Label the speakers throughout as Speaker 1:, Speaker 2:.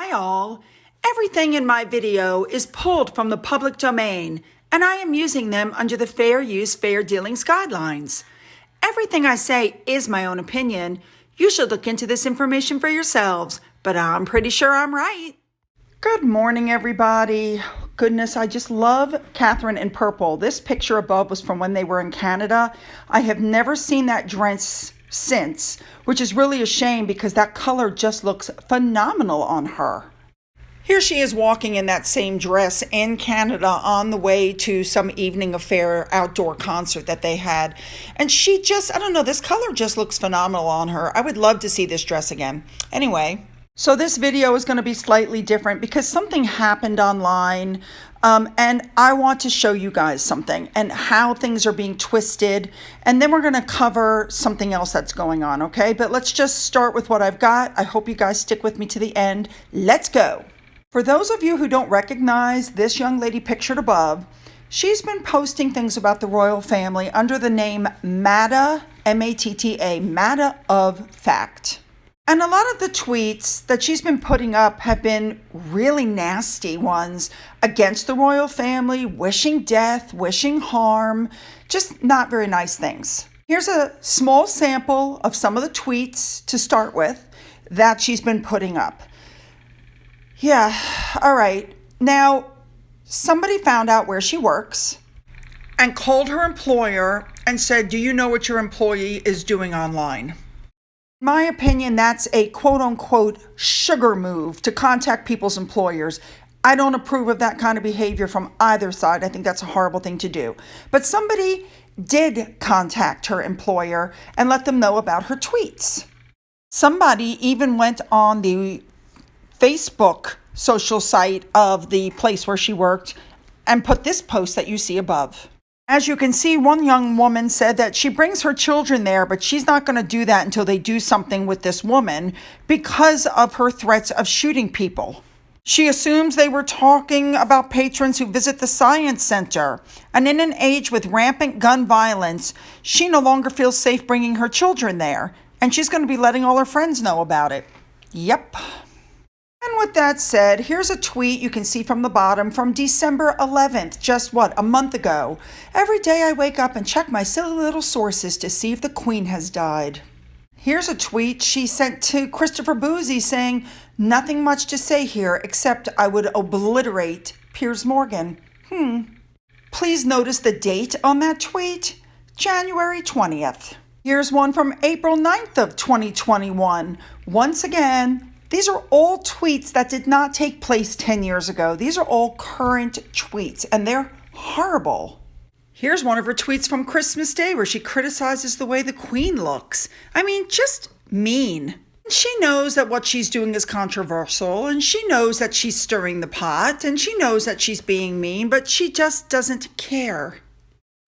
Speaker 1: Hi all. Everything in my video is pulled from the public domain, and I am using them under the Fair Use, Fair Dealings guidelines. Everything I say is my own opinion. You should look into this information for yourselves, but I'm pretty sure I'm right. Good morning, everybody. Goodness, I just love Catherine in purple. This picture above was from when they were in Canada. I have never seen that dress since, which is really a shame because that color just looks phenomenal on her. Here she is walking in that same dress in Canada on the way to some evening affair outdoor concert that they had. And she just, I don't know, this color just looks phenomenal on her. I would love to see this dress again. Anyway, so this video is going to be slightly different because something happened online. And I want to show you guys something and how things are being twisted. And then we're going to cover something else that's going on, okay? But let's just start with what I've got. I hope you guys stick with me to the end. Let's go. For those of you who don't recognize this young lady pictured above, she's been posting things about the royal family under the name Matta, M-A-T-T-A, Matta of Fact. And a lot of the tweets that she's been putting up have been really nasty ones against the royal family, wishing death, wishing harm, just not very nice things. Here's a small sample of some of the tweets to start with that she's been putting up. Yeah, all right. Now, somebody found out where she works and called her employer and said, "Do you know what your employee is doing online?" In my opinion, that's a quote-unquote sugar move to contact people's employers. I don't approve of that kind of behavior from either side. I think that's a horrible thing to do. But somebody did contact her employer and let them know about her tweets. Somebody even went on the Facebook social site of the place where she worked and put this post that you see above. As you can see, one young woman said that she brings her children there, but she's not going to do that until they do something with this woman because of her threats of shooting people. She assumes they were talking about patrons who visit the Science Center. And in an age with rampant gun violence, she no longer feels safe bringing her children there. And she's going to be letting all her friends know about it. Yep. And with that said, here's a tweet you can see from the bottom from December 11th, just a month ago. Every day I wake up and check my silly little sources to see if the Queen has died. Here's a tweet she sent to Christopher Boozy saying, "Nothing much to say here except I would obliterate Piers Morgan." Please notice the date on that tweet, January 20th. Here's one from April 9th of 2021. Once again, these are all tweets that did not take place 10 years ago. These are all current tweets, and they're horrible. Here's one of her tweets from Christmas Day where she criticizes the way the Queen looks. I mean, just mean. She knows that what she's doing is controversial, and she knows that she's stirring the pot, and she knows that she's being mean, but she just doesn't care.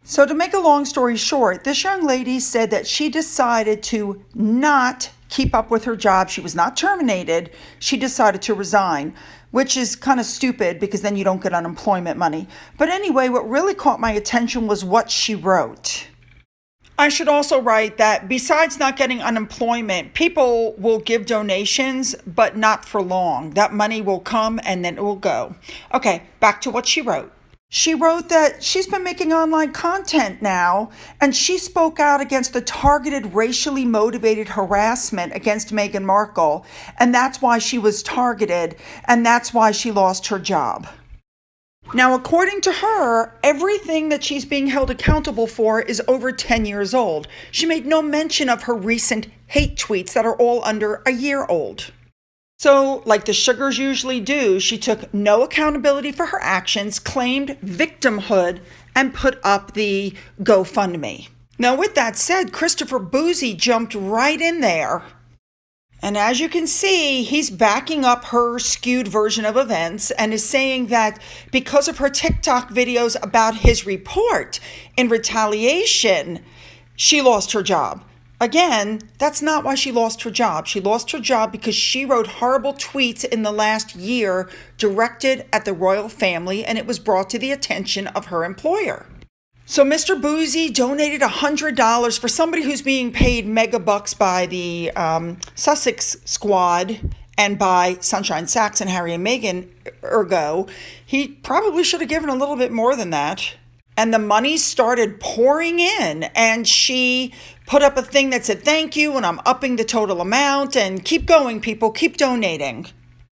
Speaker 1: So to make a long story short, this young lady said that she decided to not keep up with her job. She was not terminated. She decided to resign, which is kind of stupid because then you don't get unemployment money. But anyway, what really caught my attention was what she wrote. I should also write that besides not getting unemployment, people will give donations, but not for long. That money will come and then it will go. Okay, back to what she wrote. She wrote that she's been making online content now, and she spoke out against the targeted racially motivated harassment against Meghan Markle, and that's why she was targeted, and that's why she lost her job. Now, according to her, everything that she's being held accountable for is over 10 years old. She made no mention of her recent hate tweets that are all under a year old. So, like the Sugars usually do, she took no accountability for her actions, claimed victimhood, and put up the GoFundMe. Now, with that said, Christopher Boozy jumped right in there. And as you can see, he's backing up her skewed version of events and is saying that because of her TikTok videos about his report, in retaliation, she lost her job. Again, that's not why she lost her job. She lost her job because she wrote horrible tweets in the last year directed at the royal family, and it was brought to the attention of her employer. So Mr. Boozy donated $100 for somebody who's being paid mega bucks by the Sussex squad And by Sunshine Sachs and Harry and Meghan, ergo, he probably should have given a little bit more than that. And the money started pouring in, and she put up a thing that said, thank you, and I'm upping the total amount, and keep going, people, keep donating.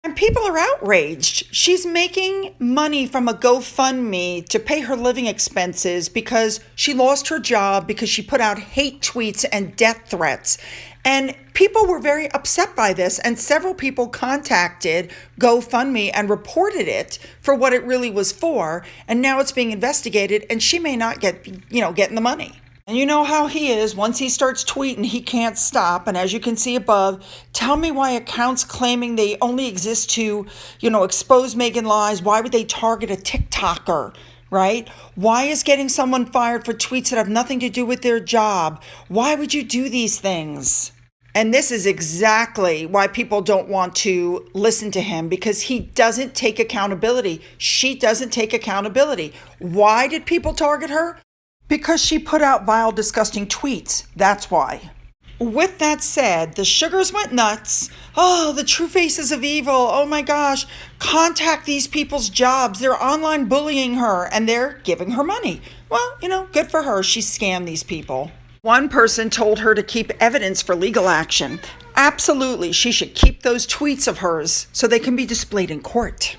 Speaker 1: And people are outraged. She's making money from a GoFundMe to pay her living expenses because she lost her job because she put out hate tweets and death threats. And people were very upset by this, and several people contacted GoFundMe and reported it for what it really was for, and now it's being investigated, and she may not getting the money. And you know how he is. Once he starts tweeting, he can't stop. And as you can see above, tell me why accounts claiming they only exist to, expose Meghan lies, why would they target a TikToker? Right? Why is getting someone fired for tweets that have nothing to do with their job? Why would you do these things? And this is exactly why people don't want to listen to him, because he doesn't take accountability. She doesn't take accountability. Why did people target her? Because she put out vile, disgusting tweets. That's why. With that said, the sugars went nuts. Oh, the true faces of evil. Oh my gosh. Contact these people's jobs. They're online bullying her and they're giving her money. Well, good for her. She scammed these people. One person told her to keep evidence for legal action. Absolutely, she should keep those tweets of hers so they can be displayed in court.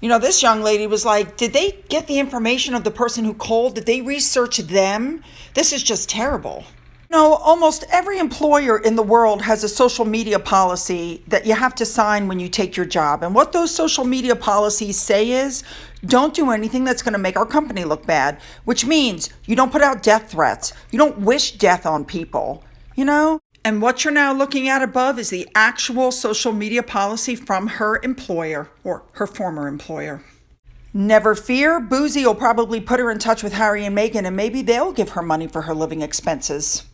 Speaker 1: This young lady was like, did they get the information of the person who called? Did they research them? This is just terrible. Almost every employer in the world has a social media policy that you have to sign when you take your job. And what those social media policies say is, don't do anything that's going to make our company look bad, which means you don't put out death threats. You don't wish death on people, And what you're now looking at above is the actual social media policy from her employer, or her former employer. Never fear, Boozy will probably put her in touch with Harry and Meghan, and maybe they'll give her money for her living expenses.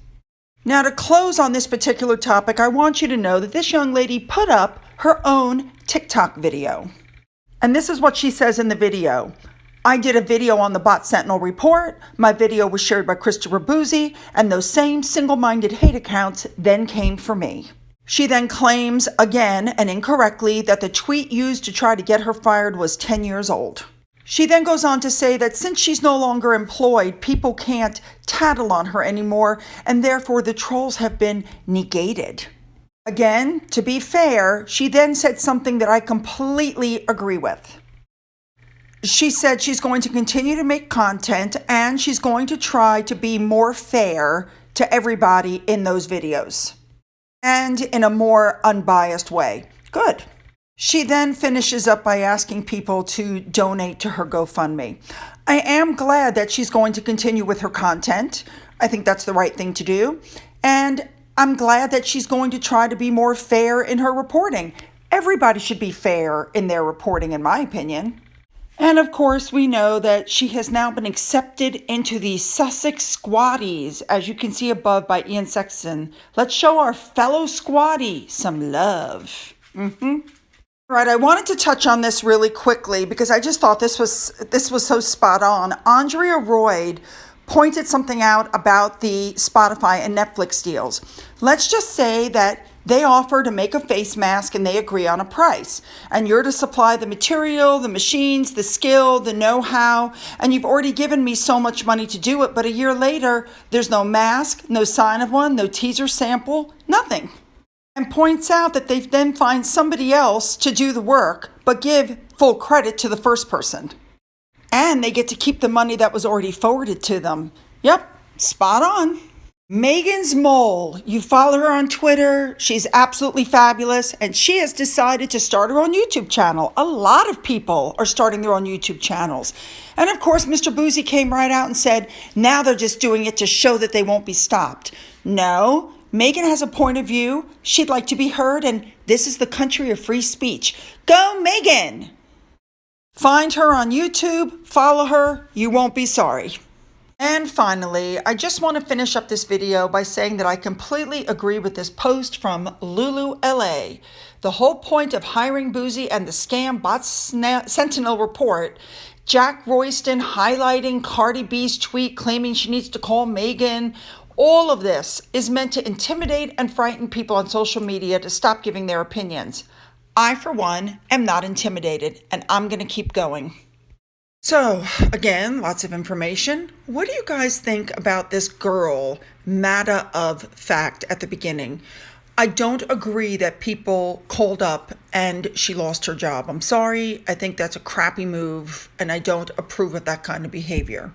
Speaker 1: Now, to close on this particular topic, I want you to know that this young lady put up her own TikTok video. And this is what she says in the video. I did a video on the Bot Sentinel report. My video was shared by Christopher Boozy, and those same single-minded hate accounts then came for me. She then claims, again and incorrectly, that the tweet used to try to get her fired was 10 years old. She then goes on to say that since she's no longer employed, people can't tattle on her anymore, and therefore the trolls have been negated. Again, to be fair, she then said something that I completely agree with. She said she's going to continue to make content and she's going to try to be more fair to everybody in those videos and in a more unbiased way. Good. She then finishes up by asking people to donate to her GoFundMe. I am glad that she's going to continue with her content. I think that's the right thing to do. And I'm glad that she's going to try to be more fair in her reporting. Everybody should be fair in their reporting, in my opinion. And of course, we know that she has now been accepted into the Sussex Squaddies, as you can see above by Ian Sexton. Let's show our fellow Squaddie some love. All right, I wanted to touch on this really quickly because I just thought this was so spot on. Andrea Royd pointed something out about the Spotify and Netflix deals. Let's just say that they offer to make a face mask and they agree on a price. And you're to supply the material, the machines, the skill, the know-how, and you've already given me so much money to do it, but a year later, there's no mask, no sign of one, no teaser sample, nothing. And points out that they then find somebody else to do the work, but give full credit to the first person. And they get to keep the money that was already forwarded to them. Yep, spot on. Meghan's Mole. You follow her on Twitter. She's absolutely fabulous. And she has decided to start her own YouTube channel. A lot of people are starting their own YouTube channels. And of course, Mr. Boozy came right out and said, now they're just doing it to show that they won't be stopped. No, Meghan has a point of view. She'd like to be heard. And this is the country of free speech. Go, Meghan! Find her on YouTube. Follow her. You won't be sorry. And finally, I just want to finish up this video by saying that I completely agree with this post from Lulu LA. The whole point of hiring Boozy and the scam Bot Sentinel report, Jack Royston highlighting Cardi B's tweet claiming she needs to call Meghan, all of this is meant to intimidate and frighten people on social media to stop giving their opinions. I, for one, am not intimidated, and I'm going to keep going. So, again, lots of information. What do you guys think about this girl, Matta of Fact, at the beginning? I don't agree that people called up and she lost her job. I'm sorry. I think that's a crappy move, and I don't approve of that kind of behavior.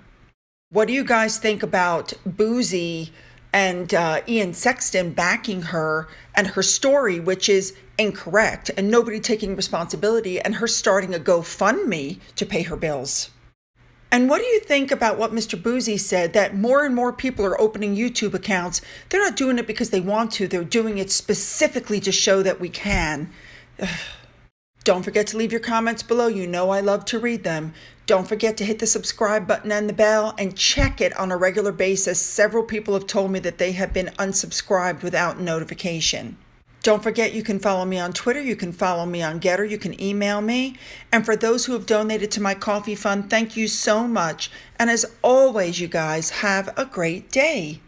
Speaker 1: What do you guys think about Boozy and Ian Sexton backing her and her story, which is incorrect, and nobody taking responsibility, and her starting a GoFundMe to pay her bills? And what do you think about what Mr. Boozy said, that more and more people are opening YouTube accounts? They're not doing it because they want to. They're doing it specifically to show that we can. Don't forget to leave your comments below. You know I love to read them. Don't forget to hit the subscribe button and the bell, and check it on a regular basis. Several people have told me that they have been unsubscribed without notification. Don't forget you can follow me on Twitter, you can follow me on Getter, you can email me. And for those who have donated to my coffee fund, thank you so much. And as always, you guys, have a great day.